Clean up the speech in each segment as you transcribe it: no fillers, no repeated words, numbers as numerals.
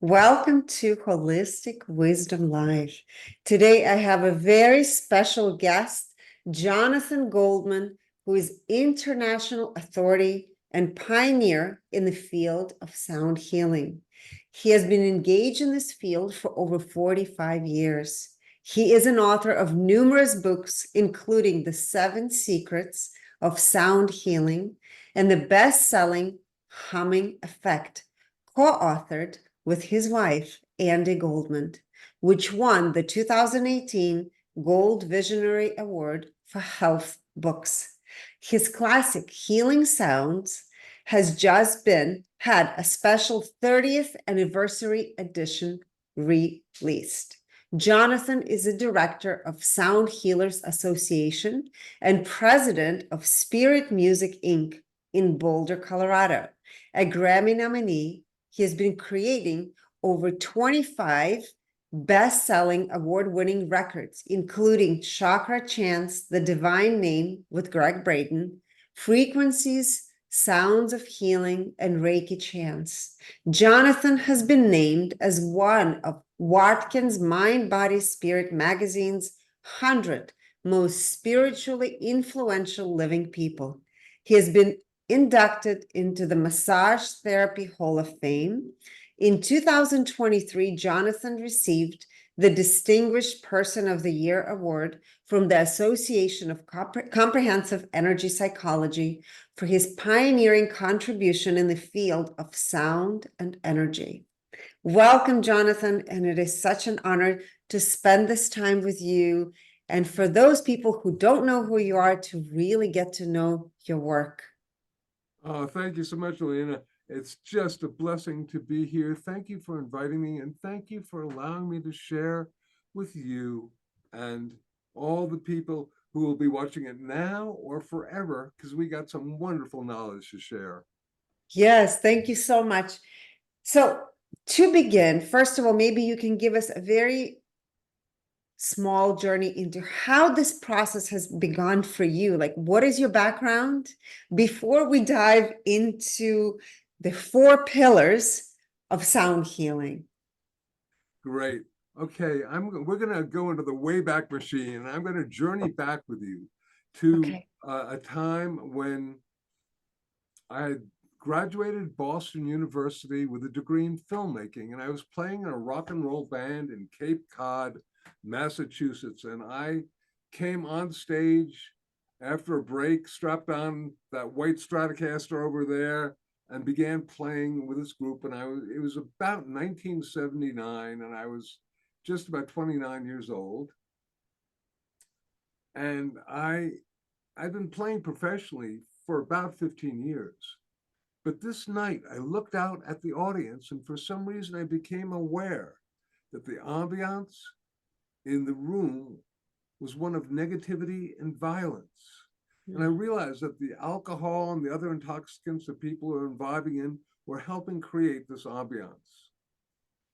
Welcome to Holistic Wisdom Live. Today I have a very special guest, Jonathan Goldman, who is international authority and pioneer in the field of sound healing. He has been engaged in this field for over 45 years. He is an author of numerous books, including The 7 Secrets of Sound Healing and the best-selling Humming Effect, co-authored with his wife, Andi Goldman, which won the 2018 Gold Visionary Award for Health Books. His classic Healing Sounds has just had a special 30th anniversary edition released. Jonathan is a director of Sound Healers Association and president of Spirit Music Inc. in Boulder, Colorado. A Grammy nominee, he has been creating over 25 best-selling award-winning records, including CHAKRA CHANTS, The Divine Name with Gregg Braden, Frequencies, Sounds of Healing, and REIKI CHANTS. Jonathan has been named as one of Watkins Mind Body Spirit magazine's 100 most spiritually influential living people. He has been inducted into the Massage Therapy Hall of Fame. In 2023, Jonathan received the Distinguished Person of the Year Award from the Association of Comprehensive Energy Psychology for his pioneering contribution in the field of sound and energy. Welcome, Jonathan, and it is such an honor to spend this time with you, and for those people who don't know who you are, to really get to know your work. Oh, thank you so much, Elena. It's just a blessing to be here. Thank you for inviting me, and thank you for allowing me to share with you and all the people who will be watching it now or forever, because we got some wonderful knowledge to share. Yes, thank you so much. So to begin, first of all, maybe you can give us a very small journey into how this process has begun for you. Like, what is your background before we dive into the 4 pillars of sound healing? Great. Okay, we're going to go into the Wayback Machine, and I'm going to journey back with you to a time when I had graduated Boston University with a degree in filmmaking, and I was playing in a rock and roll band in Cape Cod, Massachusetts. And I came on stage after a break, strapped on that white Stratocaster over there, and began playing with this group. And it was about 1979, and I was just about 29 years old. And I'd been playing professionally for about 15 years. But this night, I looked out at the audience, and for some reason, I became aware that the ambiance in the room was one of negativity and violence. And I realized that the alcohol and the other intoxicants that people are imbibing in were helping create this ambiance.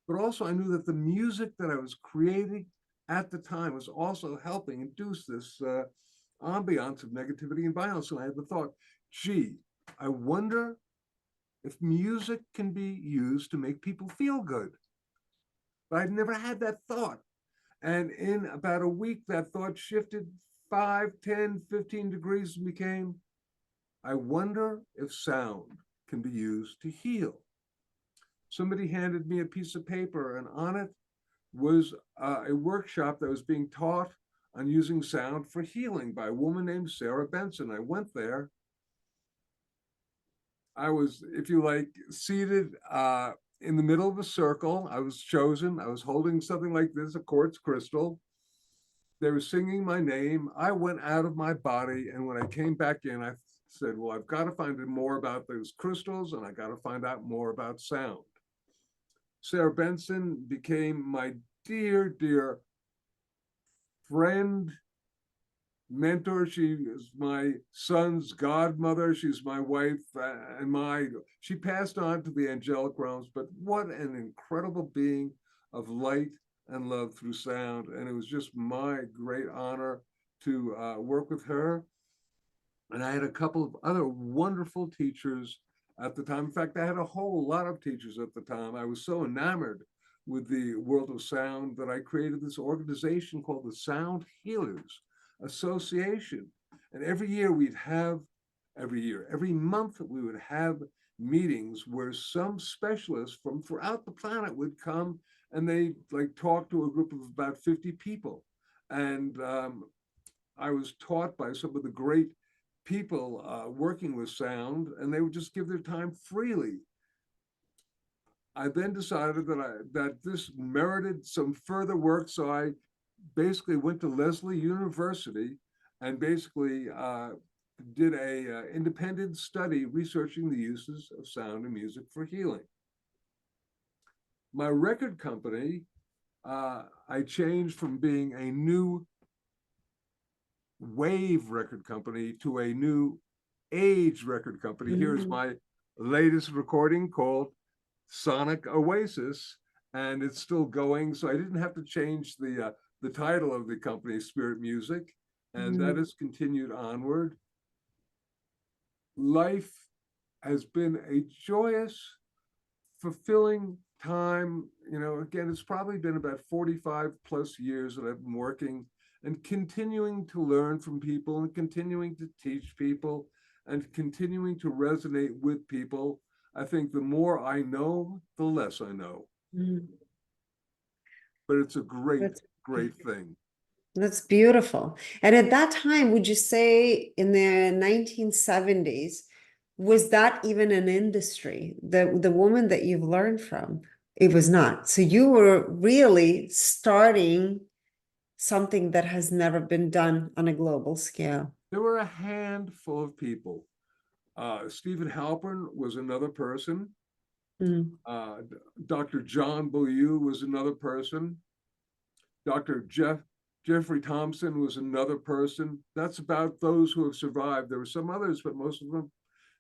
But also, I knew that the music that I was creating at the time was also helping induce this ambiance of negativity and violence. And I had the thought, gee, I wonder if music can be used to make people feel good. But I'd never had that thought. And in about a week, that thought shifted 5, 10, 15 degrees and became, I wonder if sound can be used to heal. Somebody handed me a piece of paper, and on it was a workshop that was being taught on using sound for healing by a woman named Sarah Benson. I went there. I was, if you like, seated in the middle of a circle. I was chosen. I was holding something like this, a quartz crystal. They were singing my name. I went out of my body. And when I came back in, I said, well, I've got to find out more about those crystals, and I got to find out more about sound. Sarah Benson became my dear, dear friend, mentor. She is my son's godmother. She's my wife, and she passed on to the angelic realms, but what an incredible being of light and love through sound. And it was just my great honor to work with her. And I had a couple of other wonderful teachers at the time. In fact, I had a whole lot of teachers at the time. I was so enamored with the world of sound that I created this organization called the Sound Healers Association. And every month we would have meetings where some specialists from throughout the planet would come, and they like talk to a group of about 50 people. And I was taught by some of the great people working with sound, and they would just give their time freely. I then decided that this merited some further work, so I basically went to Lesley University and basically did a independent study researching the uses of sound and music for healing. My record company, I changed from being a new wave record company to a new age record company. Here's my latest recording called Sonic Oasis, and it's still going. So I didn't have to change the title of the company, Spirit Music, and that has continued onward. Life has been a joyous, fulfilling time. You know, again, it's probably been about 45 plus years that I've been working and continuing to learn from people and continuing to teach people and continuing to resonate with people. I think the more I know, the less I know. But it's a great thing. That's beautiful. And at that time, would you say in the 1970s, was that even an industry? The woman that you've learned from, it was not. So you were really starting something that has never been done on a global scale. There were a handful of people. Stephen Halpern was another person. Dr. John Beaulieu was another person. Dr. Jeffrey Thompson was another person. That's about those who have survived. There were some others, but most of them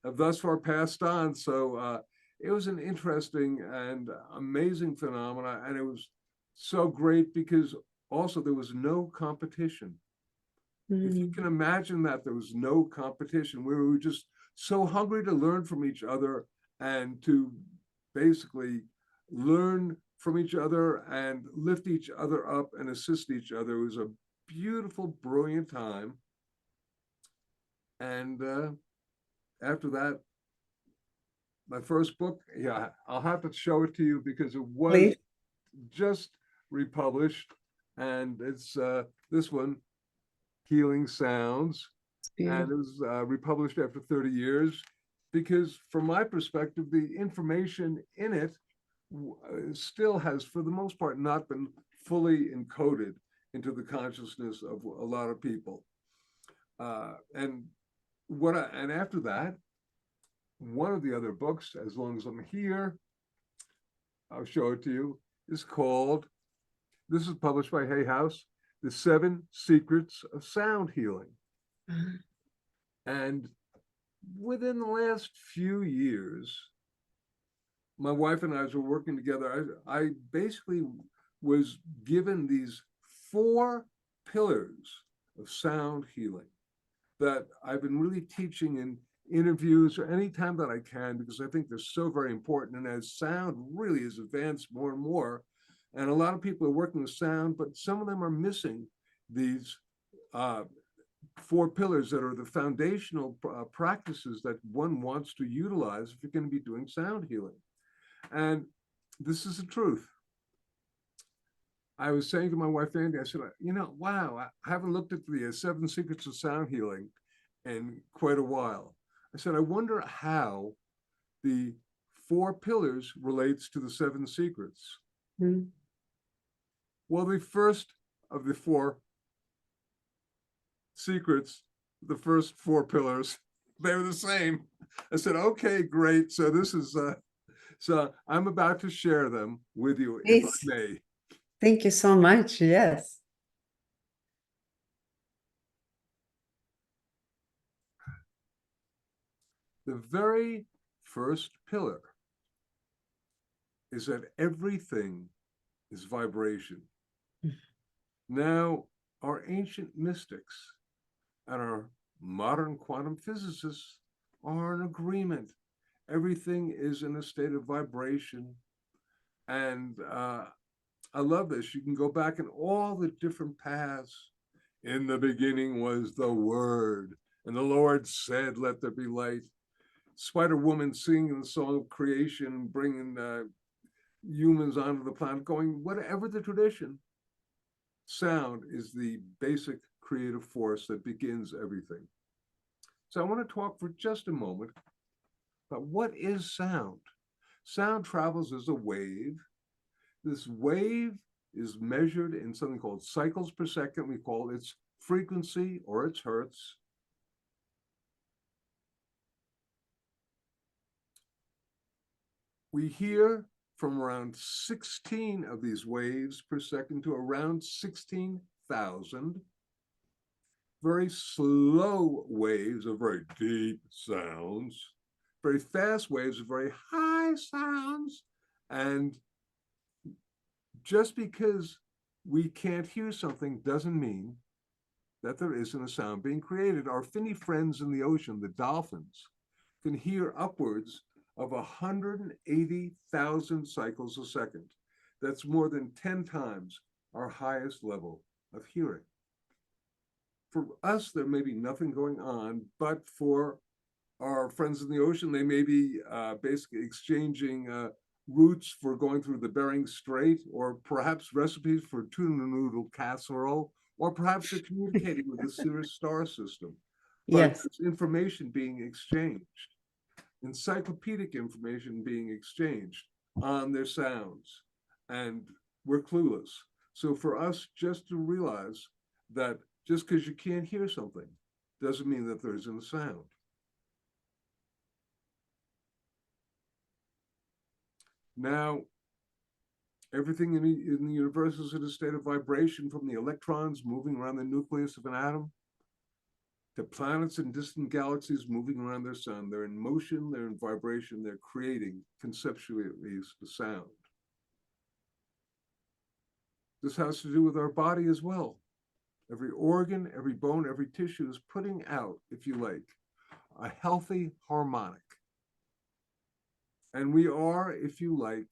have thus far passed on. So it was an interesting and amazing phenomena. And it was so great because also there was no competition. If you can imagine that there was no competition, we were just so hungry to learn from each other and to basically learn from each other and lift each other up and assist each other. It was a beautiful, brilliant time. And after that, my first book, yeah, I'll have to show it to you because it was just republished. And it's this one, Healing Sounds. And it was republished after 30 years because from my perspective, the information in it still has, for the most part, not been fully encoded into the consciousness of a lot of people. And after that, one of the other books, as long as I'm here, I'll show it to you, is called, this is published by Hay House, The 7 Secrets of Sound Healing. And within the last few years, my wife and I, as we're working together, I basically was given these 4 pillars of sound healing that I've been really teaching in interviews or any time that I can, because I think they're so very important. And as sound really has advanced more and more, and a lot of people are working with sound, but some of them are missing these 4 pillars that are the foundational practices that one wants to utilize if you're going to be doing sound healing. And this is the truth. I was saying to my wife, Andi, I said, you know, wow, I haven't looked at the 7 Secrets of Sound Healing in quite a while. I said, I wonder how the 4 pillars relates to the 7 secrets. Well, the first of the 4 secrets, the first 4 pillars, they were the same. I said, okay, great. So this is, so I'm about to share them with you, if I may. Thank you so much. Yes. The very first pillar is that everything is vibration. Now, our ancient mystics and our modern quantum physicists are in agreement. Everything is in a state of vibration. And I love this. You can go back in all the different paths. In the beginning was the Word, and the Lord said, "Let there be light." Spider Woman singing the song of creation, bringing humans onto the planet, going, whatever the tradition, sound is the basic creative force that begins everything. So I want to talk for just a moment about what is sound. Sound travels as a wave. This wave is measured in something called cycles per second. We call its frequency or its hertz. We hear from around 16 of these waves per second to around 16,000. Very slow waves of very deep sounds, very fast waves of very high sounds. And just because we can't hear something doesn't mean that there isn't a sound being created. Our finny friends in the ocean, the dolphins, can hear upwards of 180,000 cycles a second. That's more than 10 times our highest level of hearing. For us, there may be nothing going on, but for our friends in the ocean, they may be basically exchanging routes for going through the Bering Strait, or perhaps recipes for tuna noodle casserole, or perhaps they're communicating with the Sirius star system. But Yes. there's information being exchanged, encyclopedic information being exchanged on their sounds, and we're clueless. So for us just to realize that just because you can't hear something doesn't mean that there isn't a sound. Now, everything in the universe is in a state of vibration, from the electrons moving around the nucleus of an atom to planets and distant galaxies moving around their sun. They're in motion, they're in vibration, they're creating, conceptually at least, the sound. This has to do with our body as well. Every organ, every bone, every tissue is putting out, if you like, a healthy harmonic. And we are, if you like,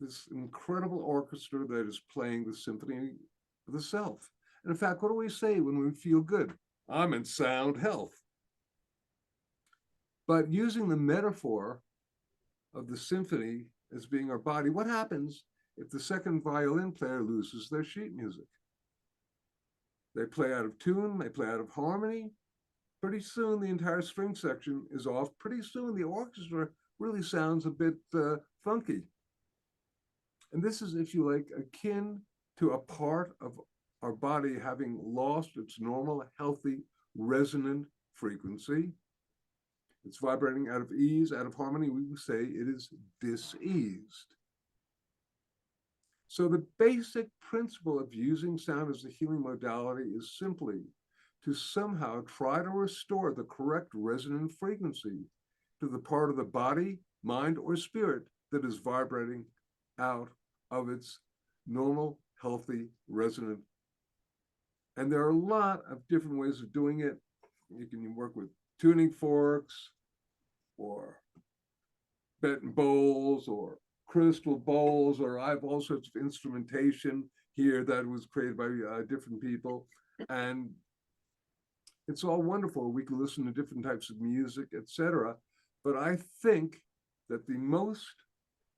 this incredible orchestra that is playing the symphony of the self. And in fact, what do we say when we feel good? I'm in sound health. But using the metaphor of the symphony as being our body, what happens if the second violin player loses their sheet music? They play out of tune, they play out of harmony. Pretty soon, the entire string section is off. Pretty soon, the orchestra really sounds a bit funky. And this is, if you like, akin to a part of our body having lost its normal, healthy, resonant frequency. It's vibrating out of ease, out of harmony. We would say it is diseased. So the basic principle of using sound as a healing modality is simply to somehow try to restore the correct resonant frequency to the part of the body, mind, or spirit that is vibrating out of its normal, healthy, resonant. And there are a lot of different ways of doing it. You can work with tuning forks, or bent bowls, or crystal bowls, or I have all sorts of instrumentation here that was created by different people. And it's all wonderful. We can listen to different types of music, etc. But I think that the most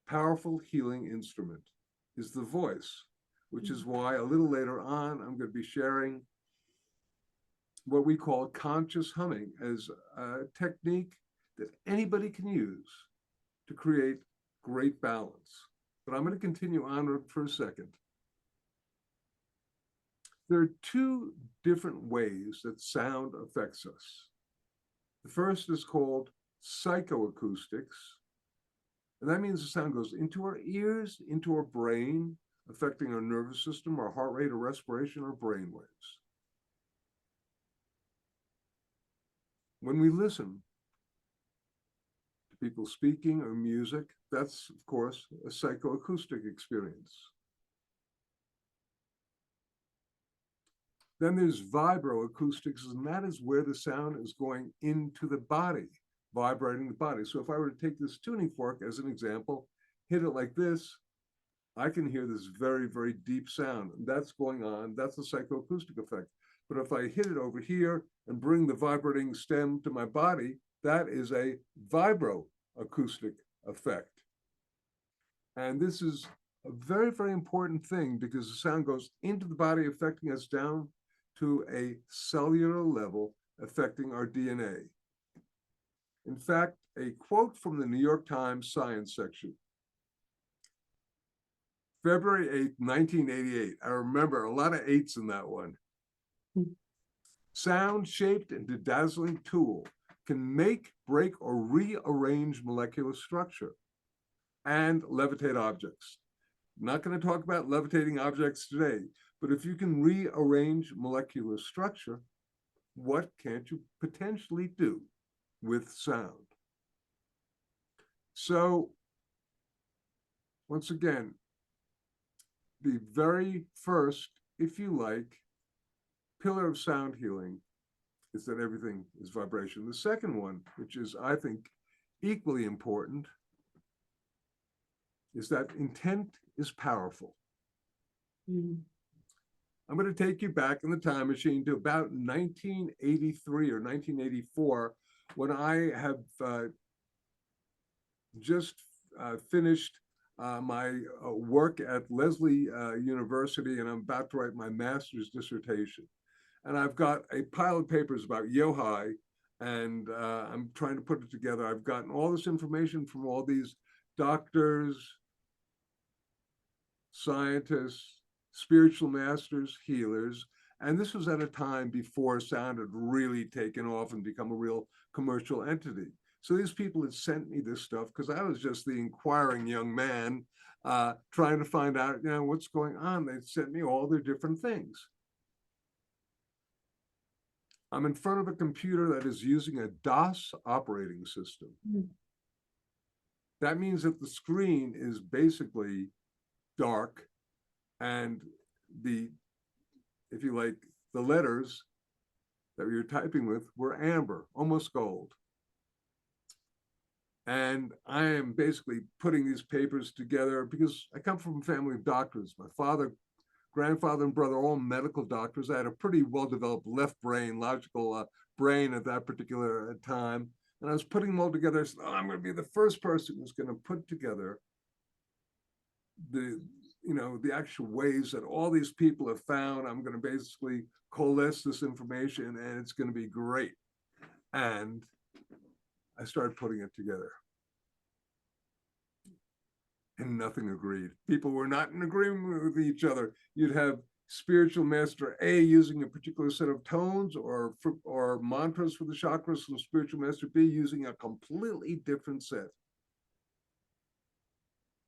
powerful healing instrument is the voice, which is why a little later on, I'm going to be sharing what we call conscious humming as a technique that anybody can use to create great balance. But I'm going to continue on for a second. There are two different ways that sound affects us. The first is called psychoacoustics, and that means the sound goes into our ears, into our brain, affecting our nervous system, our heart rate, our respiration, our brain waves. When we listen to people speaking or music, that's, of course, a psychoacoustic experience. Then there's vibroacoustics, and that is where the sound is going into the body. vibrating the body. So if I were to take this tuning fork as an example, hit it like this, I can hear this very, very deep sound. And that's going on. That's the psychoacoustic effect. But if I hit it over here and bring the vibrating stem to my body, that is a vibroacoustic effect. And this is a very, very important thing because the sound goes into the body, affecting us down to a cellular level, affecting our DNA. In fact, a quote from the New York Times science section, February 8th, 1988. I remember a lot of eights in that one. Sound shaped into dazzling tool can make, break, or rearrange molecular structure and levitate objects. I'm not going to talk about levitating objects today, but if you can rearrange molecular structure, what can't you potentially do with sound? So, once again, the very first, if you like, pillar of sound healing is that everything is vibration. The second one, which is, I think, equally important, is that intent is powerful. I'm going to take you back in the time machine to about 1983 or 1984, when I have just finished my work at Lesley University, and I'm about to write my master's dissertation. And I've got a pile of papers about Yohai, and I'm trying to put it together. I've gotten all this information from all these doctors, scientists, spiritual masters, healers. And this was at a time before sound had really taken off and become a real commercial entity. So these people had sent me this stuff because I was just the inquiring young man trying to find out, what's going on. They sent me all their different things. I'm in front of a computer that is using a DOS operating system. That means that the screen is basically dark, and if you like, the letters that we were typing with were amber, almost gold. And I am basically putting these papers together because I come from a family of doctors. My father, grandfather, and brother, all medical doctors. I had a pretty well-developed left brain, logical brain at that particular time. And I was putting them all together. I said, I'm going to be the first person who's going to put together the actual ways that all these people have found. I'm going to basically coalesce this information, and it's going to be great. And I started putting it together. And nothing agreed. People were not in agreement with each other. You'd have spiritual master A using a particular set of tones or mantras for the chakras, and spiritual master B using a completely different set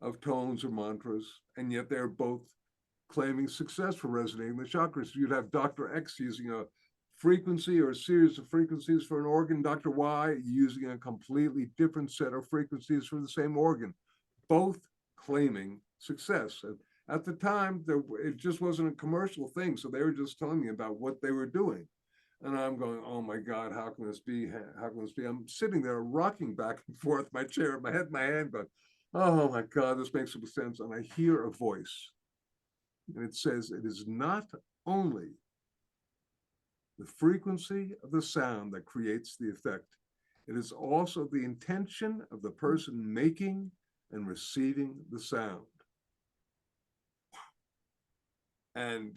of tones or mantras, and yet they're both claiming success for resonating the chakras. You'd have Dr. X using a frequency or a series of frequencies for an organ, Dr. Y using a completely different set of frequencies for the same organ, both claiming success. And at the time, it just wasn't a commercial thing, so they were just telling me about what they were doing. And I'm going, oh my God, how can this be? How can this be? I'm sitting there rocking back and forth, my chair, my head, my hand, going, oh my God, this makes some sense. And I hear a voice, and it says, it is not only the frequency of the sound that creates the effect, it is also the intention of the person making and receiving the sound. And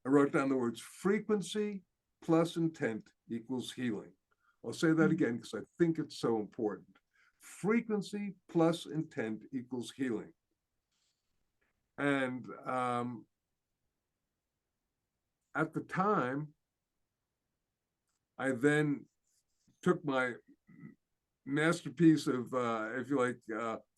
I wrote down the words frequency plus intent equals healing. I'll say that again because I think it's so important. Frequency plus intent equals healing. And at the time, I then took my masterpiece of, if you like,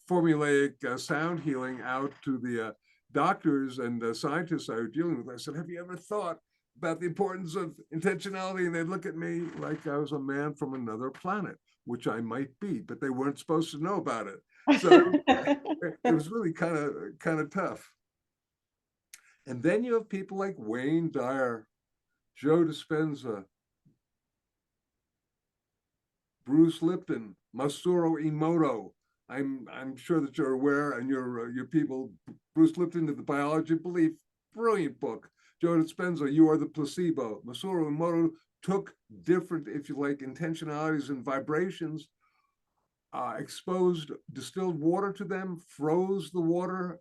formulaic sound healing out to the doctors and scientists I was dealing with. I said, have you ever thought about the importance of intentionality? And they'd look at me like I was a man from another planet, which I might be, but they weren't supposed to know about it. So it was really kind of tough. And then you have people like Wayne Dyer, Joe Dispenza, Bruce Lipton, Masaru Emoto. I'm sure that you're aware, and your people. Bruce Lipton to the Biology of Belief, brilliant book. Joe Dispenza, You Are the Placebo. Masaru Emoto took different, if you like, intentionalities and vibrations, exposed distilled water to them, froze the water,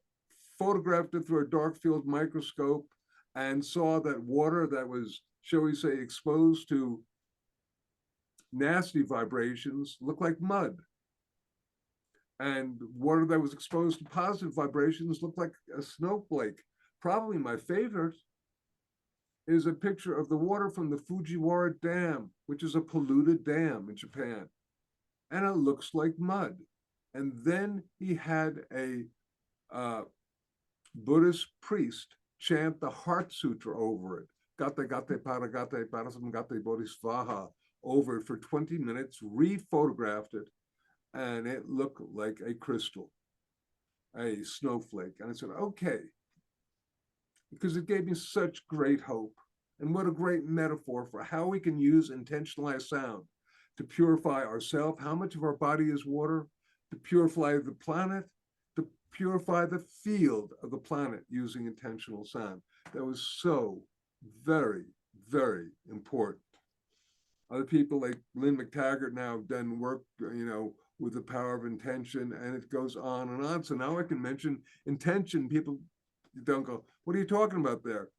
photographed it through a dark field microscope, and saw that water that was, shall we say, exposed to nasty vibrations looked like mud. And water that was exposed to positive vibrations looked like a snowflake. Probably my favorite is a picture of the water from the Fujiwara Dam, which is a polluted dam in Japan. And it looks like mud. And then he had a Buddhist priest chant the Heart Sutra over it. Gate gate paragate parasamgate bodhisvaha over it for 20 minutes, re-photographed it, and it looked like a crystal, a snowflake. And I said, okay, because it gave me such great hope. And what a great metaphor for how we can use intentionalized sound to purify ourselves, how much of our body is water, to purify the planet, to purify the field of the planet using intentional sound. That was so very, very important. Other people like Lynn McTaggart now have done work, with the power of intention, and it goes on and on. So now I can mention intention. People don't go, what are you talking about there?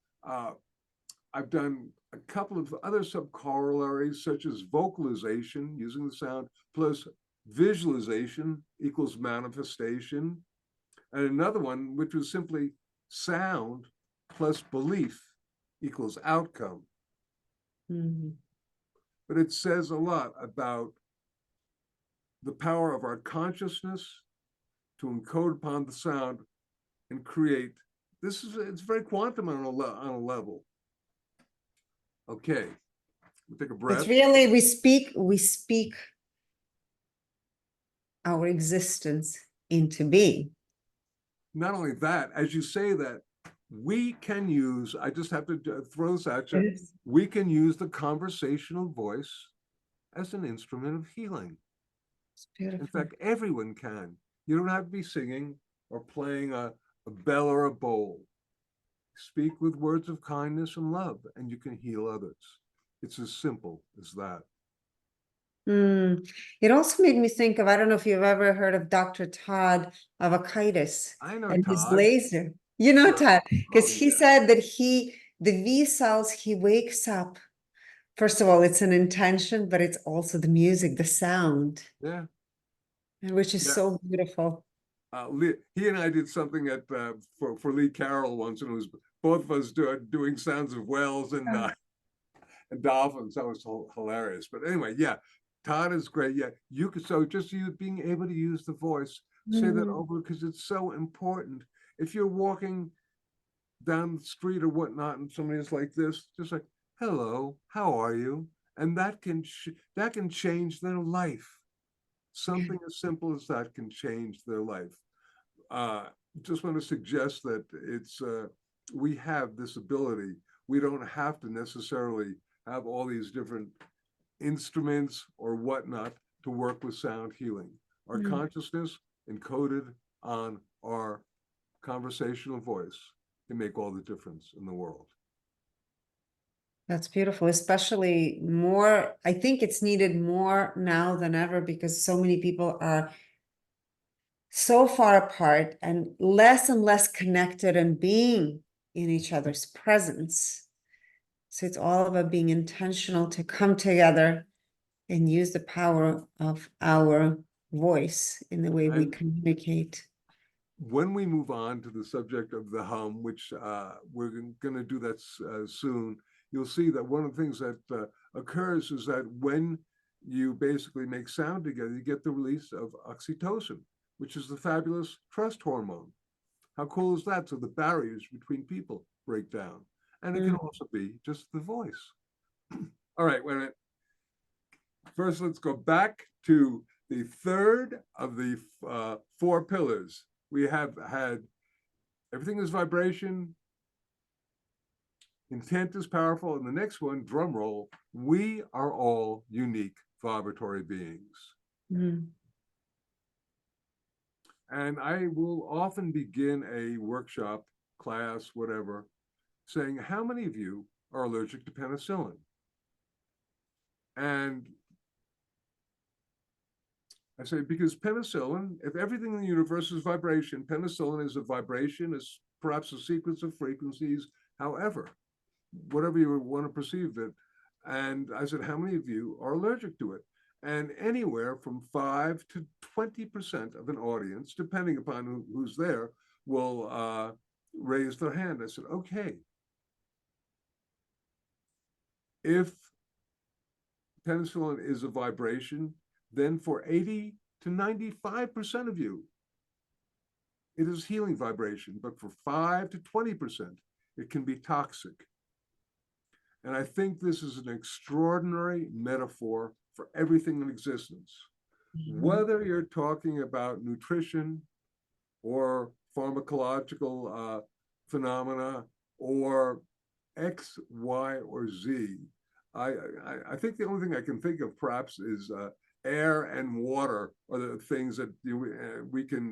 I've done a couple of other subcorollaries, such as vocalization, using the sound, plus visualization equals manifestation. And another one, which was simply sound plus belief equals outcome. Mm-hmm. But it says a lot about the power of our consciousness to encode upon the sound and create. It's very quantum on a level. Okay, we'll take a breath. It's really, we speak our existence into being. Not only that, as you say that, we can use, I just have to throw this at you, we can use the conversational voice as an instrument of healing. It's beautiful. In fact, everyone can. You don't have to be singing or playing a bell or a bowl. Speak with words of kindness and love, and you can heal others. It's as simple as that. It also made me think of, I don't know if you've ever heard of Dr. Todd Avakaitis I know and his Todd. laser. You know, Sure. Todd, because Oh, he yeah. said that the V cells, he wakes up. First of all, it's an intention, but it's also the music, the sound, Yeah. which is so beautiful. He and I did something at for Lee Carroll once, and it was both of us doing sounds of whales and dolphins. That was hilarious. But anyway, yeah, Todd is great. Yeah, you could, so just you being able to use the voice, say that over, because it's so important. If you're walking down the street or whatnot, and somebody's like this, just like, "Hello, how are you?" And that can change their life. Something as simple as that can change their life. Just want to suggest that we have this ability. We don't have to necessarily have all these different instruments or whatnot to work with sound healing. Our consciousness encoded on our conversational voice can make all the difference in the world. That's beautiful, especially more, I think it's needed more now than ever, because so many people are so far apart and less connected and being in each other's presence. So it's all about being intentional to come together and use the power of our voice in the way we communicate. When we move on to the subject of the hum, which we're going to do that soon, you'll see that one of the things that occurs is that when you basically make sound together, you get the release of oxytocin, which is the fabulous trust hormone. How cool is that? So the barriers between people break down. And it can also be just the voice. All right, wait a minute. First, let's go back to the third of the 4 pillars. We have had everything is vibration, intent is powerful, and the next one, drum roll, we are all unique vibratory beings. Mm. And I will often begin a workshop, class, whatever, saying, how many of you are allergic to penicillin? And I say, because penicillin, if everything in the universe is vibration, penicillin is a vibration, is perhaps a sequence of frequencies, however, whatever you want to perceive it. And I said, how many of you are allergic to it? And anywhere from 5 to 20% of an audience, depending upon who's there, will raise their hand. I said, okay, if penicillin is a vibration, then for 80 to 95% of you, it is healing vibration, but for 5 to 20%, it can be toxic. And I think this is an extraordinary metaphor for everything in existence. Whether you're talking about nutrition or pharmacological phenomena or X, Y, or Z, I think the only thing I can think of perhaps is air and water are the things that we can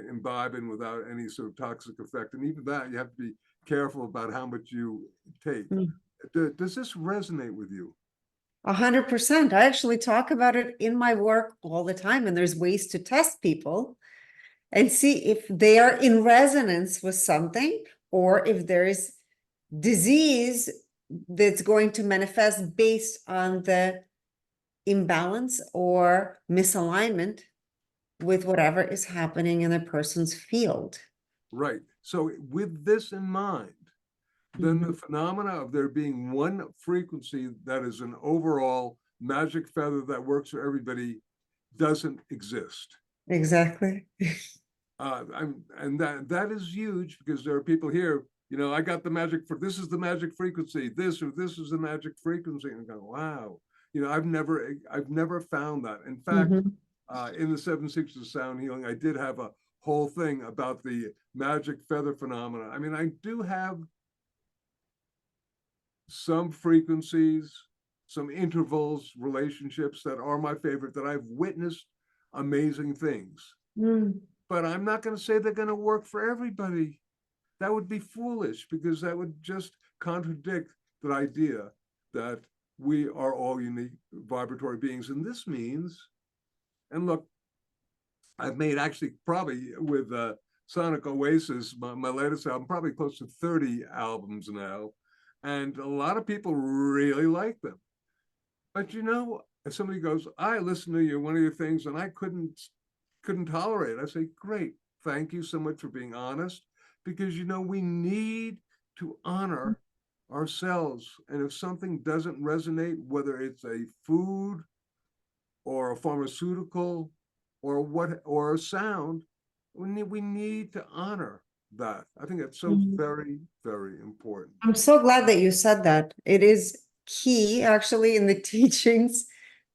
imbibe in without any sort of toxic effect. And even that, you have to be careful about how much you take. Mm. Does this resonate with you? 100%. I actually talk about it in my work all the time, and there's ways to test people and see if they are in resonance with something, or if there is disease that's going to manifest based on the imbalance or misalignment with whatever is happening in a person's field. Right. So with this in mind, then the phenomena of there being one frequency that is an overall magic feather that works for everybody doesn't exist. Exactly. And that is huge, because there are people here, I got the magic for this is the magic frequency, this or this is the magic frequency, and I go, wow, I've never found that. In fact, in the 7 Secrets of Sound Healing, I did have a whole thing about the magic feather phenomena. I mean, I do have some frequencies, some intervals, relationships that are my favorite, that I've witnessed amazing things. But I'm not going to say they're going to work for everybody. That would be foolish, because that would just contradict the idea that we are all unique vibratory beings. And this means, and look, I've made actually probably with Sonic Oasis, my latest album, probably close to 30 albums now. And a lot of people really like them. But if somebody goes, I listened to one of your things and I couldn't tolerate it, I say, great, thank you so much for being honest, because we need to honor ourselves. And if something doesn't resonate, whether it's a food or a pharmaceutical or a sound, we need to honor that. I think that's so very, very important. I'm so glad that you said that. It is key, actually, in the teachings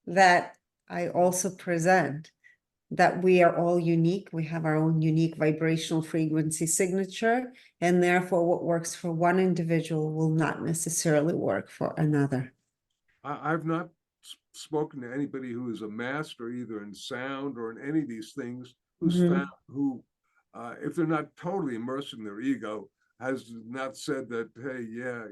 that I also present, that we are all unique. We have our own unique vibrational frequency signature, and therefore what works for one individual will not necessarily work for another. I've not spoken to anybody who is a master either in sound or in any of these things who's found who, if they're not totally immersed in their ego, has not said that, hey, yeah,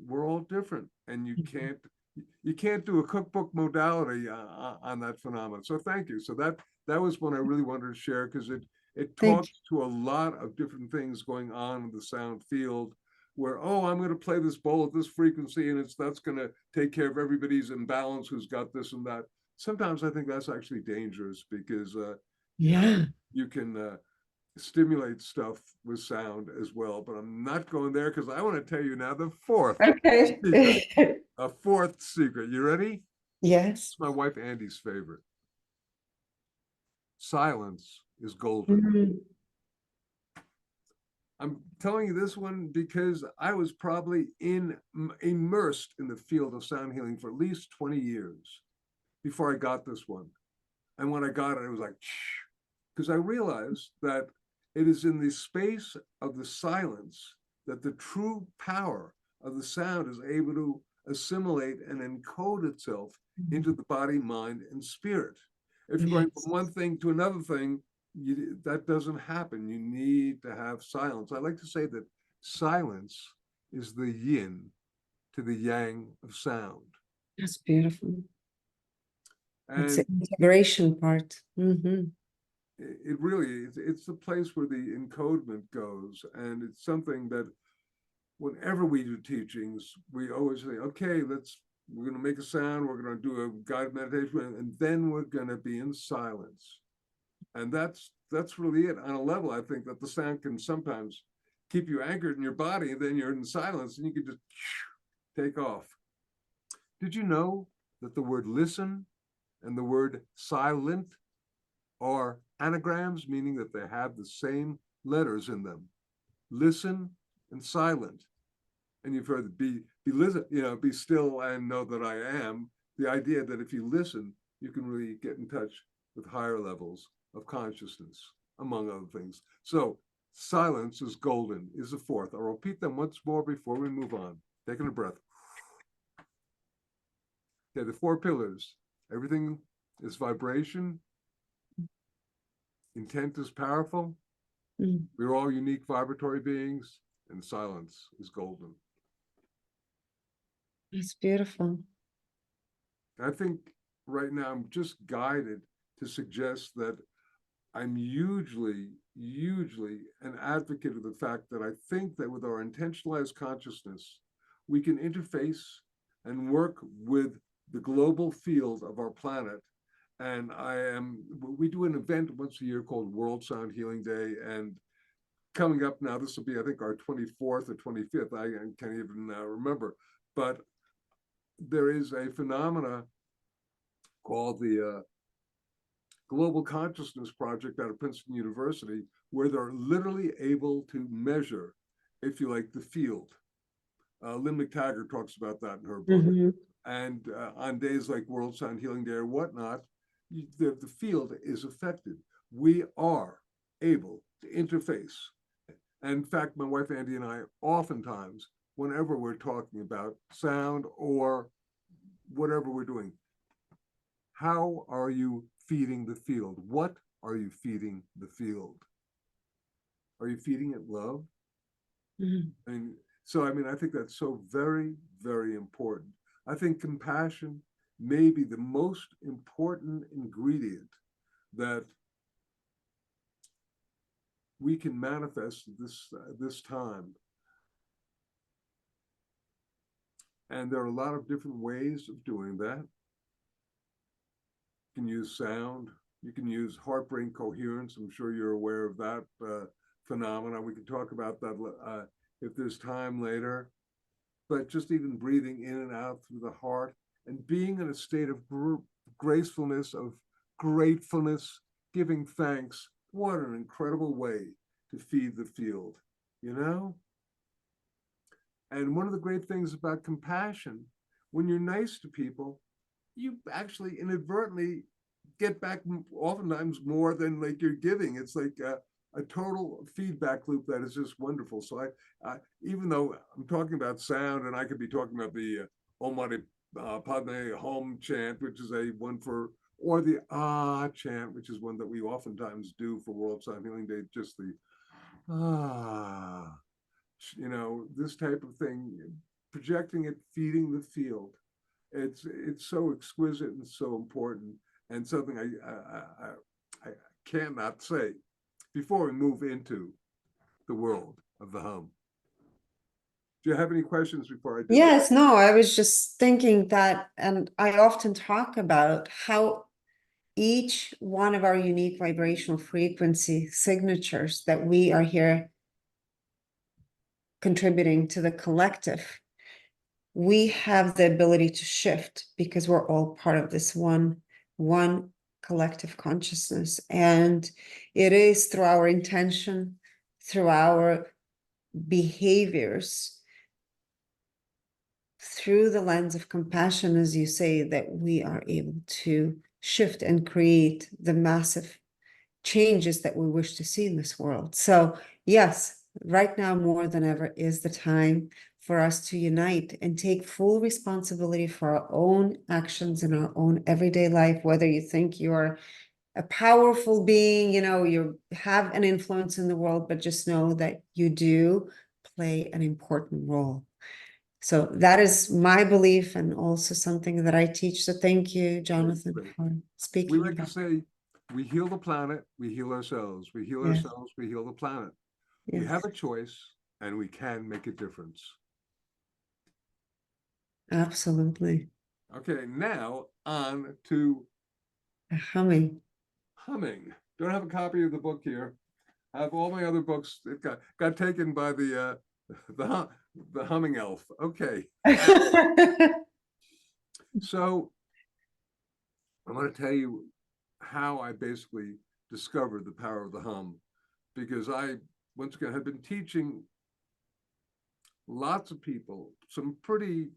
we're all different, and you can't do a cookbook modality on that phenomenon. So thank you. So that was one I really wanted to share, because it talks to a lot of different things going on in the sound field, where, I'm going to play this bowl at this frequency, and that's going to take care of everybody's imbalance who's got this and that. Sometimes I think that's actually dangerous, because you can stimulate stuff with sound as well. But I'm not going there, because I want to tell you now the fourth secret. A fourth secret. You ready? Yes. It's my wife Andi's favorite. Silence is golden. I'm telling you this one because I was probably immersed in the field of sound healing for at least 20 years before I got this one. And when I got it, it was like, because I realized that it is in the space of the silence that the true power of the sound is able to assimilate and encode itself into the body, mind, and spirit. If you're going Yes. from one thing to another thing, that doesn't happen. You need to have silence. I like to say that silence is the yin to the yang of sound. That's beautiful. It's And the integration part. it really is, it's the place where the encodement goes. And it's something that whenever we do teachings, we always say, okay, we're going to make a sound, we're going to do a guided meditation, and then we're going to be in silence. And that's really it. On a level, I think that the sound can sometimes keep you anchored in your body, and then you're in silence and you can just take off. Did you know that the word listen and the word silent are anagrams, meaning that they have the same letters in them? Listen and silent. And you've heard be listen, be still and know that I am. The idea that if you listen, you can really get in touch with higher levels of consciousness, among other things. So silence is golden, is the fourth. I'll repeat them once more before we move on. Taking a breath. Okay, the four pillars. Everything is vibration. Intent is powerful. We're all unique vibratory beings, and silence is golden. It's beautiful. I think right now I'm just guided to suggest that I'm hugely an advocate of the fact that I think that with our intentionalized consciousness, we can interface and work with the global field of our planet. And we do an event once a year called World Sound Healing Day. And coming up now, this will be, I think, our 24th or 25th. I can't even remember. But there is a phenomena called the Global Consciousness Project out of Princeton University, where they're literally able to measure, if you like, the field. Lynn McTaggart talks about that in her book. And on days like World Sound Healing Day or whatnot, the field is affected. We are able to interface. And in fact, my wife Andi and I, oftentimes, whenever we're talking about sound or whatever we're doing, how are you feeding the field? What are you feeding the field? Are you feeding it love? And so, I think that's so very, very important. I think compassion may be the most important ingredient that we can manifest this time. And there are a lot of different ways of doing that. You can use sound. You can use heart brain coherence. I'm sure you're aware of that phenomena. We can talk about that if there's time later. But just even breathing in and out through the heart and being in a state of gracefulness, of gratefulness, giving thanks. What an incredible way to feed the field, And one of the great things about compassion, when you're nice to people, you actually inadvertently get back oftentimes more than like you're giving. It's like a total feedback loop that is just wonderful. So I even though I'm talking about sound, and I could be talking about the Om Mani Padme Hum chant, which is a one for, or the Ah chant, which is one that we oftentimes do for World Sound Healing Day, just the Ah, this type of thing, projecting it, feeding the field. It's so exquisite and so important, and something I cannot say before we move into the world of the hum. Do you have any questions before I do? Yes, no, I was just thinking that, and I often talk about how each one of our unique vibrational frequency signatures that we are here contributing to the collective, we have the ability to shift because we're all part of this one collective consciousness. And it is through our intention, through our behaviors, through the lens of compassion, as you say, that we are able to shift and create the massive changes that we wish to see in this world. So yes, right now more than ever is the time for us to unite and take full responsibility for our own actions in our own everyday life, whether you think you're a powerful being, you know, you have an influence in the world, but just know that you do play an important role. So that is my belief and also something that I teach. So thank you, Jonathan, Great. for We speaking like to about say, we heal the planet, we heal ourselves. We heal Yes. ourselves, we heal the planet. We Yes, have a choice and we can make a difference. absolutely. Okay, now on to Humming. humming. Don't have a copy of the book here. I have all my other books. It got taken by the humming elf. Okay, so I want to tell you how I basically discovered the power of the hum, because I once again have been teaching lots of people some pretty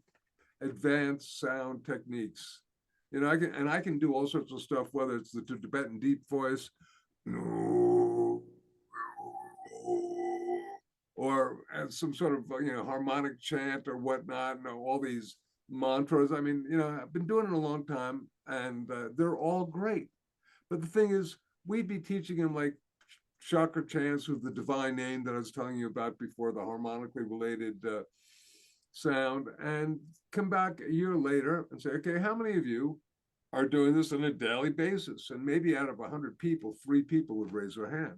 advanced sound techniques. You know, I can do all sorts of stuff, whether it's the Tibetan deep voice, or as some sort of harmonic chant or whatnot. All these mantras. I mean, I've been doing it a long time, and they're all great. But the thing is, we'd be teaching them like chakra chants with the divine name that I was telling you about before, the harmonically related sound, and come back a year later and say, okay, how many of you are doing this on a daily basis? And maybe out of 100 people, 3 people would raise their hand.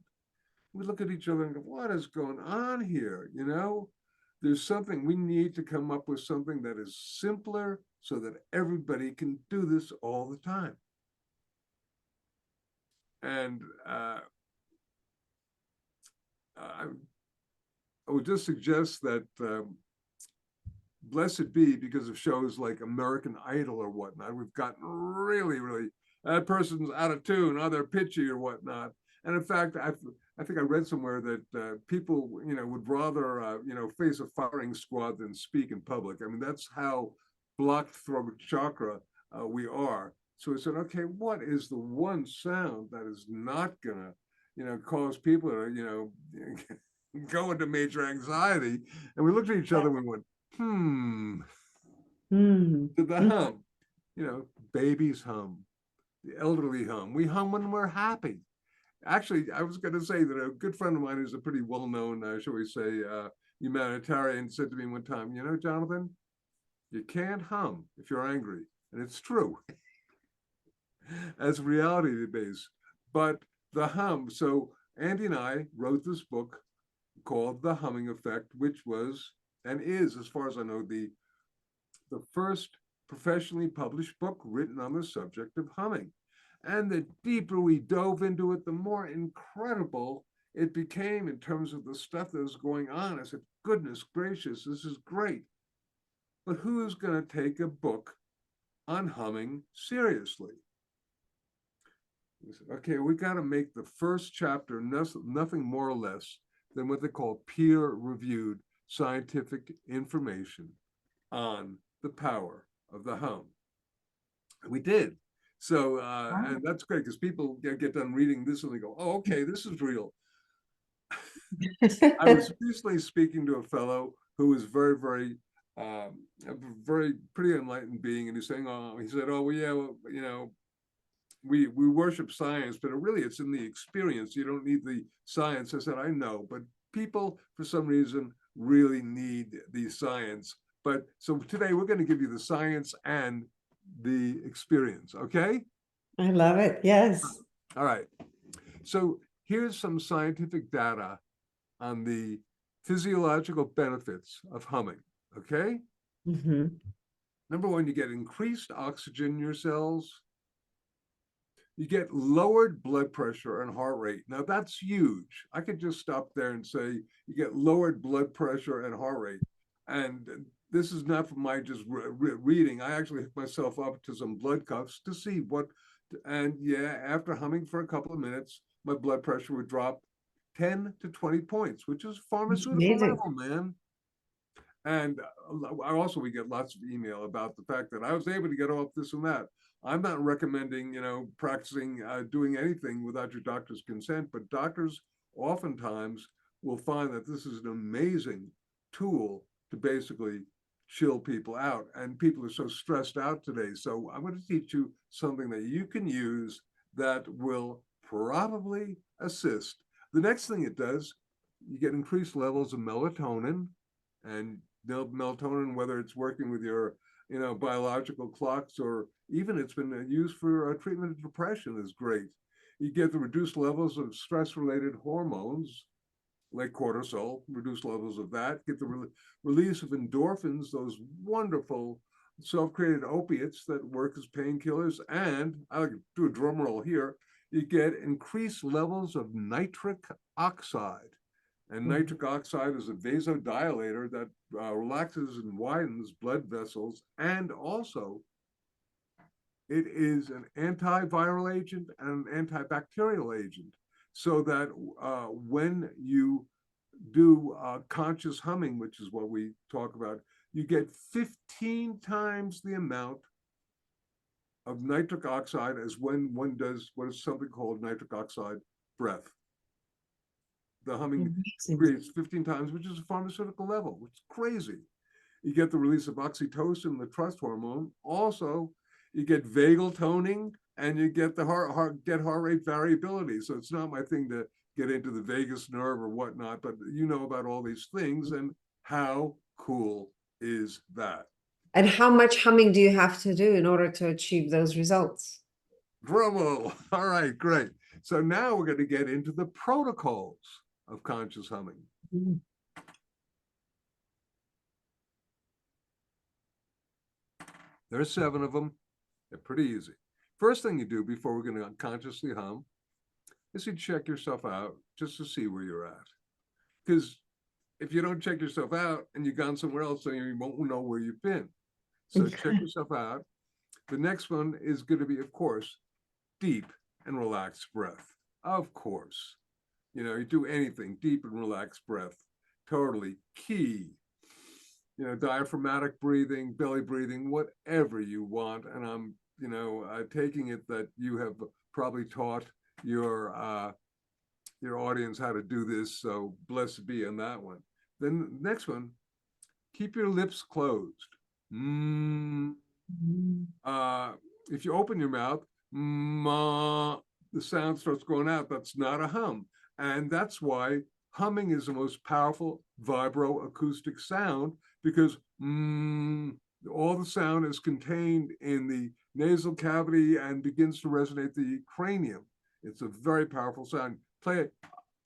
We look at each other and go, what is going on here? There's something, we need to come up with something that is simpler so that everybody can do this all the time. And I would just suggest that blessed be, because of shows like American Idol or whatnot, we've gotten really, really, that person's out of tune, they're pitchy or whatnot. And in fact, I think I read somewhere that people, would rather, face a firing squad than speak in public. I mean, that's how blocked throat chakra we are. So we said, okay, what is the one sound that is not gonna, cause people to, go into major anxiety? And we looked at each other and we went, to the hum, babies hum, the elderly hum. We hum when we're happy. Actually, I was going to say that a good friend of mine who's a pretty well-known, shall we say, humanitarian said to me one time, Jonathan, you can't hum if you're angry. And it's true. As reality based. But the hum, so Andi and I wrote this book called The Humming Effect, which was and is, as far as I know, the first professionally published book written on the subject of humming. And the deeper we dove into it, the more incredible it became in terms of the stuff that was going on. I said, goodness gracious, this is great. But who is going to take a book on humming seriously? We said, okay, we got to make the first chapter nothing more or less than what they call peer-reviewed scientific information on the power of the hum. And we did. So, and that's great, because people get done reading this and they go, oh, okay, this is real. I was recently speaking to a fellow who was very, very, a very pretty enlightened being, and he's saying, he said, oh, well, yeah, well, we worship science, but really it's in the experience. You don't need the science. I said, I know, but people, for some reason, really need the science. But so today we're going to give you the science and the experience, okay? I love it. Yes. All right. So here's some scientific data on the physiological benefits of humming, okay? Number one, you get increased oxygen in your cells. You get lowered blood pressure and heart rate. Now that's huge. I could just stop there and say you get lowered blood pressure and heart rate. And this is not from my just reading. I actually hooked myself up to some blood cuffs to see what, and yeah, after humming for a couple of minutes, my blood pressure would drop 10 to 20 points, which is pharmaceutical level, man. And we get lots of email about the fact that I was able to get off this and that. I'm not recommending, practicing doing anything without your doctor's consent, but doctors oftentimes will find that this is an amazing tool to basically chill people out. And people are so stressed out today. So I'm going to teach you something that you can use that will probably assist. The next thing it does, you get increased levels of melatonin, and melatonin, whether it's working with your biological clocks, or even it's been used for treatment of depression, is great. You get the reduced levels of stress-related hormones like cortisol, reduced levels of that, get the release of endorphins, those wonderful self-created opiates that work as painkillers, and I'll do a drum roll here, you get increased levels of nitric oxide. And nitric oxide is a vasodilator that relaxes and widens blood vessels, and also it is an antiviral agent and an antibacterial agent. So that when you do conscious humming, which is what we talk about, you get 15 times the amount of nitric oxide as when one does what is something called nitric oxide breath. The humming creates 15 times, which is a pharmaceutical level, which is crazy. You get the release of oxytocin, the trust hormone. Also, you get vagal toning, and you get the heart rate variability. So it's not my thing to get into the vagus nerve or whatnot, but you know about all these things, and how cool is that? And how much humming do you have to do in order to achieve those results? Drum roll. All right, great. So now we're going to get into the protocols of conscious humming. There are 7 of them. They're pretty easy. First thing you do before we're going to consciously hum is you check yourself out just to see where you're at. Because if you don't check yourself out and you've gone somewhere else, then you won't know where you've been. So check yourself out. The next one is going to be, of course, deep and relaxed breath. Of course. You do anything, deep and relaxed breath. Totally key. Diaphragmatic breathing, belly breathing, whatever you want. And I'm, taking it that you have probably taught your audience how to do this. So blessed be on that one. Then the next one, keep your lips closed. If you open your mouth, the sound starts going out. That's not a hum. And that's why humming is the most powerful vibroacoustic sound, because all the sound is contained in the nasal cavity and begins to resonate the cranium. It's a very powerful sound. Play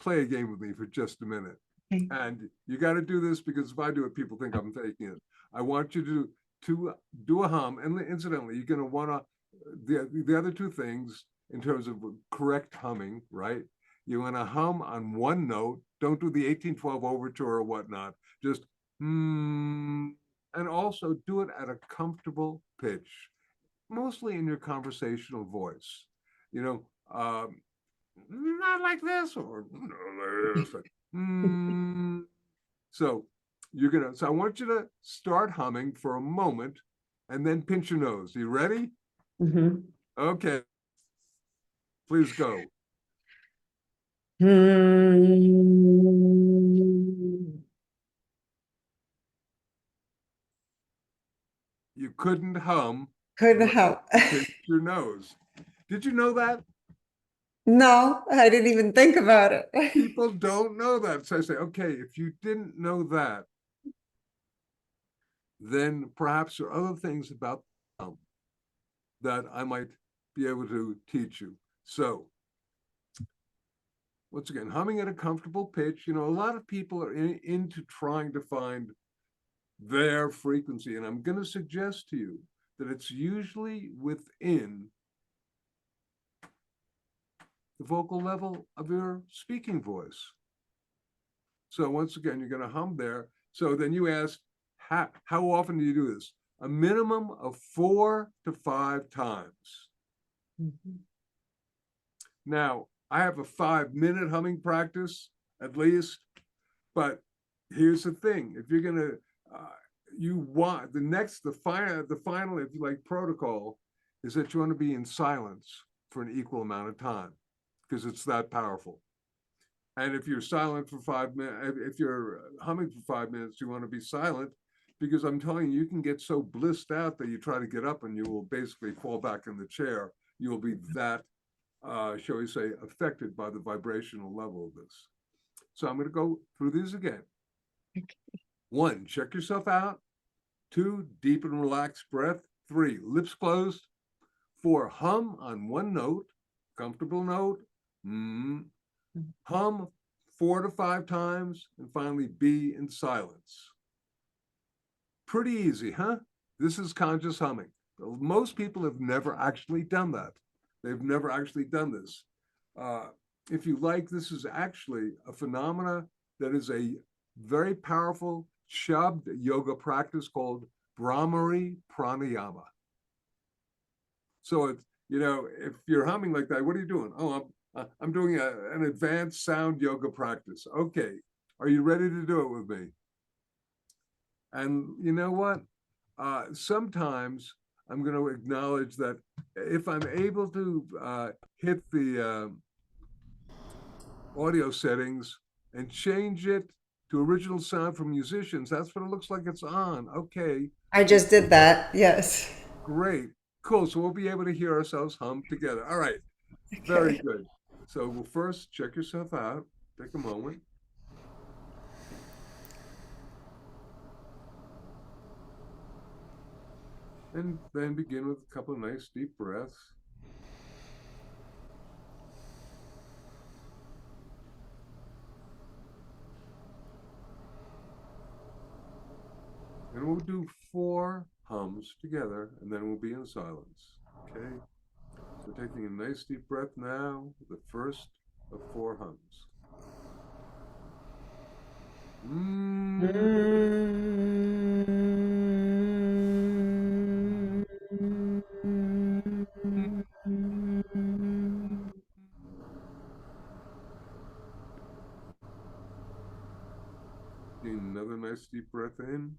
a game with me for just a minute. Okay. And you got to do this, because if I do it, people think I'm faking it. I want you to do a hum. And incidentally, you're going to want to, the other 2 things in terms of correct humming, right? You want to hum on one note. Don't do the 1812 overture or whatnot. Just and also do it at a comfortable pitch, mostly in your conversational voice. Not like this or like this. So I want you to start humming for a moment and then pinch your nose. You ready? Okay. Please go. You couldn't hum. Couldn't hum. Pinch your nose. Did you know that? No, I didn't even think about it. People don't know that. So I say, okay, if you didn't know that, then perhaps there are other things about hum that I might be able to teach you. So once again, humming at a comfortable pitch. A lot of people are into trying to find their frequency. And I'm going to suggest to you that it's usually within the vocal level of your speaking voice. So once again, you're going to hum there. So then you ask, how often do you do this? A minimum of 4 to 5 times. Now, I have a 5-minute humming practice at least, but here's the thing: if you're gonna, you want the final, if you like, protocol is that you want to be in silence for an equal amount of time, because it's that powerful. And if you're silent for 5 minutes, if you're humming for 5 minutes, you want to be silent, because I'm telling you, you can get so blissed out that you try to get up and you will basically fall back in the chair. You will be that, shall we say, affected by the vibrational level of this. So I'm going to go through these again. 1, check yourself out. 2, deep and relaxed breath. 3, lips closed. 4, hum on one note, comfortable note. Hum 4 to 5 times, and finally be in silence. Pretty easy, huh? This is conscious humming. Most people have never actually done that. They've never actually done this. If you like, this is actually a phenomena that is a very powerful Shabd yoga practice called Brahmari Pranayama. So it's, if you're humming like that, what are you doing? Oh, I'm doing an advanced sound yoga practice. Okay, are you ready to do it with me? And you know what? Sometimes I'm going to acknowledge that if I'm able to hit the audio settings and change it to original sound from musicians, that's what it looks like it's on. Okay. I just did that. Yes. Great. Cool. So we'll be able to hear ourselves hum together. All right. Very good. So we'll first check yourself out. Take a moment. And then begin with a couple of nice deep breaths. And we'll do 4 hums together, and then we'll be in silence. Okay? So taking a nice deep breath now, the first of 4 hums. Another nice deep breath in.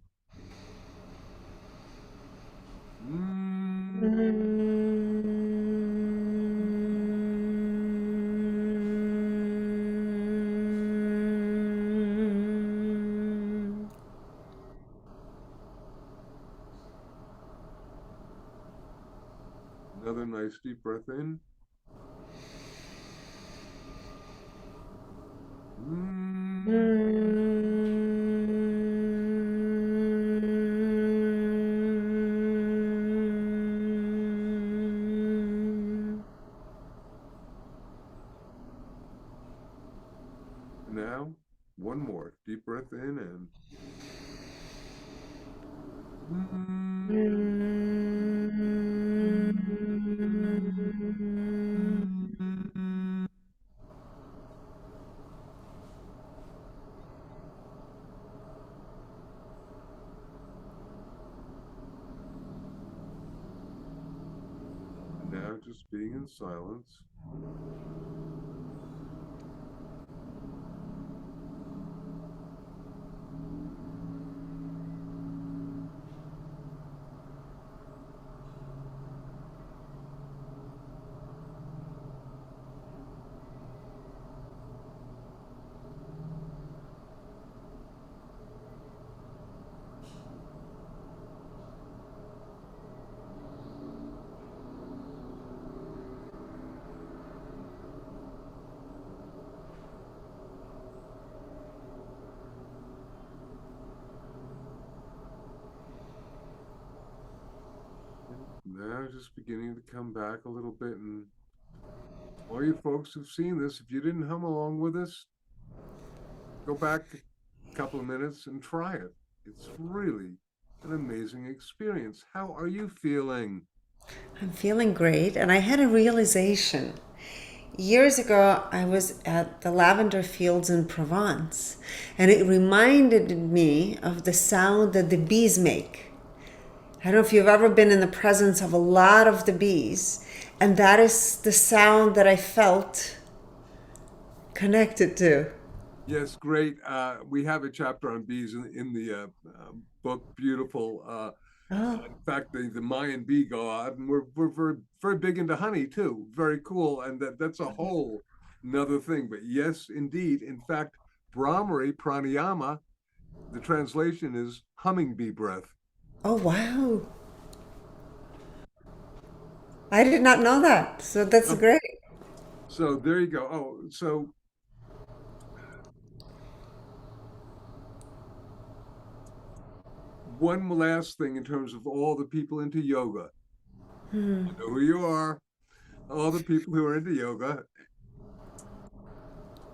Another nice deep breath in. Now, one more deep breath in and now just being in silence. Now just beginning to come back a little bit, and all you folks who've seen this, if you didn't hum along with us, go back a couple of minutes and try it. It's really an amazing experience. How are you feeling? I'm feeling great, and I had a realization. Years ago, I was at the lavender fields in Provence, and it reminded me of the sound that the bees make. I don't know if you've ever been in the presence of a lot of the bees, and that is the sound that I felt connected to. Yes, great. We have a chapter on bees in the book. Beautiful. Oh, In fact, the Mayan bee god, and we're very, very big into honey too. Very cool, and that's a whole another thing. But yes, indeed. In fact, Brahmari pranayama, the translation is humming bee breath. Oh, wow. I did not know that. So that's Oh, great. so there you go. Oh, so one last thing in terms of all the people into yoga. Hmm. You know who you are. All the people who are into yoga.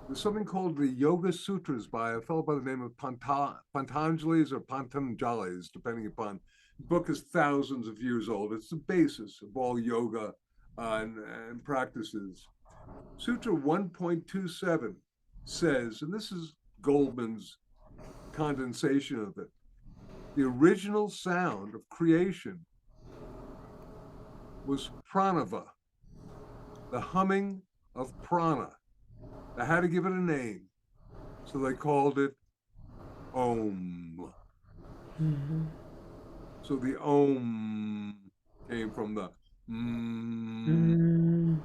There's something called the Yoga Sutras by a fellow by the name of Pantanjali's or Pantanjali's, depending upon. The book is thousands of years old. It's the basis of all yoga and practices. Sutra 1.27 says, and this is Goldman's condensation of it, the original sound of creation was pranava, the humming of prana. They had to give it a name, so they called it Om. Mhm. So the Om came from the mm. Mm.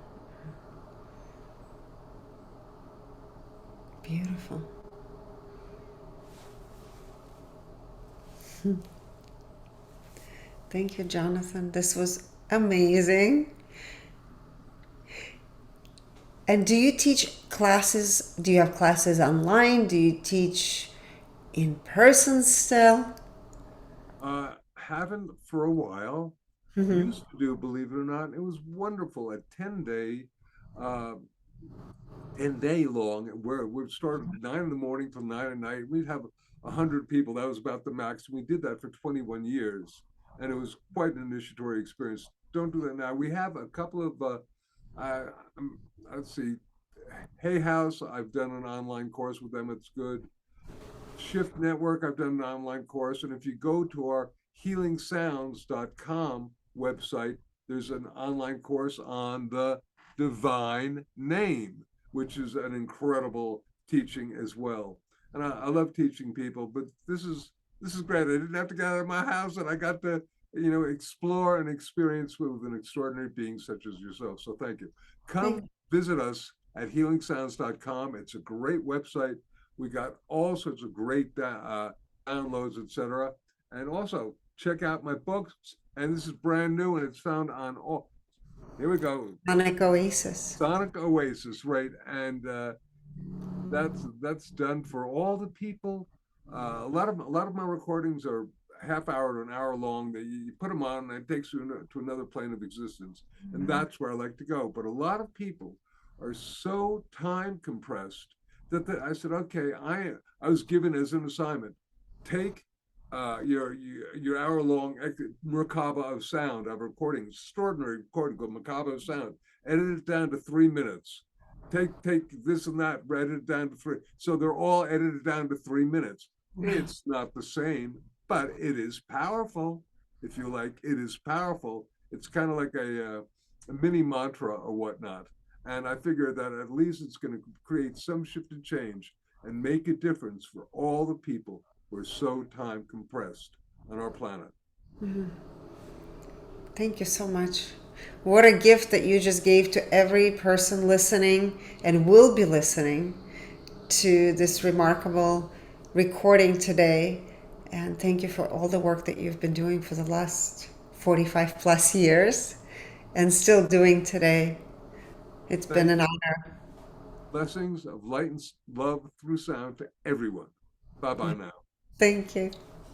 Beautiful. Thank you, Jonathan. This was amazing. And do you teach classes? Do you have classes online? Do you teach in person still? Haven't for a while. Hmm. Used to do, believe it or not. It was wonderful. A uh, 10-day long, where we'd start at 9 in the morning till 9 at night. We'd have 100 people. That was about the max. We did that for 21 years, and it was quite an initiatory experience. Don't do that now. We have a couple of, uh, let's see, Hay House. I've done an online course with them. It's good. Shift Network, I've done an online course. And if you go to our healingsounds.com website, there's an online course on the divine name, which is an incredible teaching as well. And I love teaching people, but this is great. I didn't have to get out of my house, and I got to explore and experience with an extraordinary being such as yourself. So thank you. Thank Come visit us at healingsounds.com. It's a great website. We got all sorts of great downloads, etc. And also check out my books. And this is brand new, and it's found on all. Here we go, Sonic Oasis. Sonic Oasis, right? And that's done for all the people. A lot of my recordings are half hour to an hour long. That you put them on, and it takes you to another plane of existence, and that's where I like to go. But a lot of people are so time compressed that I said, okay, I was given as an assignment, take your hour long Merkaba of sound of recording, extraordinary recording called Merkaba of sound, edit it down to 3 minutes. Take this and that, edit it down to three. So they're all edited down to 3 minutes. It's not the same, but it is powerful. If you like, it is powerful. It's kind of like a mini mantra or whatnot. And I figure that at least it's going to create some shift and change and make a difference for all the people who are so time compressed on our planet. Thank you so much. What a gift that you just gave to every person listening and will be listening to this remarkable recording today. And thank you for all the work that you've been doing for the last 45 plus years and still doing today. It's been Thank an you. honor. Blessings of light and love through sound to everyone. Bye bye now. Thank you.